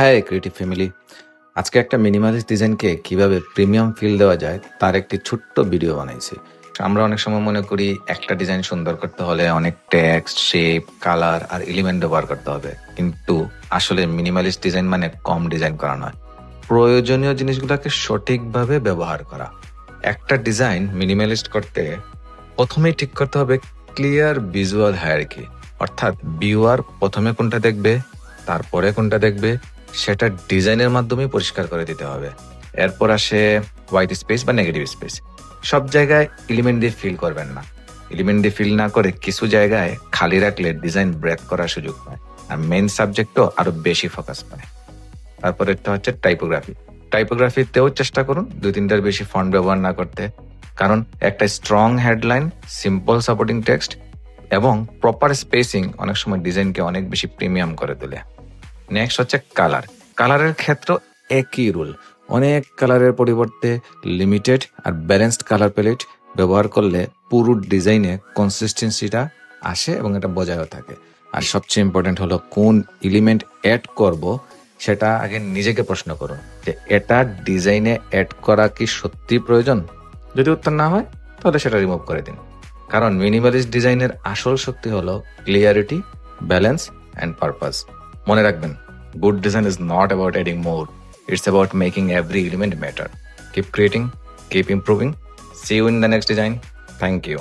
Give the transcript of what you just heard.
High creative family, আজকে একটা minimalist ডিজাইনকে কিভাবে প্রিমিয়াম ফিল দেওয়া যায় তার একটি ছোট্ট ভিডিও বানাইছি। আমরা অনেক সময় মনে করি একটা ডিজাইন সুন্দর করতে হলে অনেক টেক্সট, শেপ, কালার আর এলিমেন্ট ব্যবহার করতে হবে, কিন্তু আসলে মিনিমালিস্ট ডিজাইন মানে কম ডিজাইন করা নয়, প্রয়োজনীয় জিনিসগুলোকে সঠিকভাবে ব্যবহার করা। একটা ডিজাইন মিনিমালিস্ট করতে প্রথমেই ঠিক করতে হবে ক্লিয়ার ভিজুয়াল হায়ারার্কি, অর্থাৎ ভিউয়ার প্রথমে কোনটা দেখবে, তারপরে কোনটা দেখবে, সেটা ডিজাইনের মাধ্যমে পরিষ্কার করে দিতে হবে। এরপর আসে হোয়াইট স্পেস বা নেগেটিভ স্পেস। সব জায়গায় এলিমেন্ট দিয়ে ফিল করবেন না। এলিমেন্ট দিয়ে ফিল না করে কিছু জায়গায় খালি রাখলে ডিজাইন ব্রেক করার সুযোগ পায়, আর মেইন সাবজেক্টও আরো বেশি ফোকাস পায়। তারপরে হচ্ছে টাইপোগ্রাফি। টাইপোগ্রাফিতেও চেষ্টা করুন 2-3টার বেশি ফন্ট ব্যবহার না করতে, কারণ একটা strong headline, simple supporting text এবং প্রপার স্পেসিং অনেক সময় ডিজাইনকে অনেক বেশি প্রিমিয়াম করে তোলে। নেক্সট হচ্ছে কালার। কালারের ক্ষেত্রেও একই রুল। অনেক কালারের পরিবর্তে লিমিটেড আর ব্যালেন্সড কালার প্যালেট ব্যবহার করলে পুরো ডিজাইনে কনসিস্টেন্সিটা আসে এবং এটা বজায় থাকে। আর সবচেয়ে ইম্পর্টেন্ট হলো কোন এলিমেন্ট অ্যাড করব সেটা আগে নিজেকে প্রশ্ন করুন যে এটা ডিজাইনে অ্যাড করা কি সত্যি প্রয়োজন। যদি উত্তর না হয় তাহলে সেটা রিমুভ করে দিন, কারণ মিনিমালিস্ট ডিজাইনের আসল শক্তি হলো ক্লিয়ারিটি, ব্যালেন্স অ্যান্ড পারপাস। মনে রাখবেন, good design is not about adding more, it's about making every element matter. Keep creating, keep improving. See you in the next design. Thank you.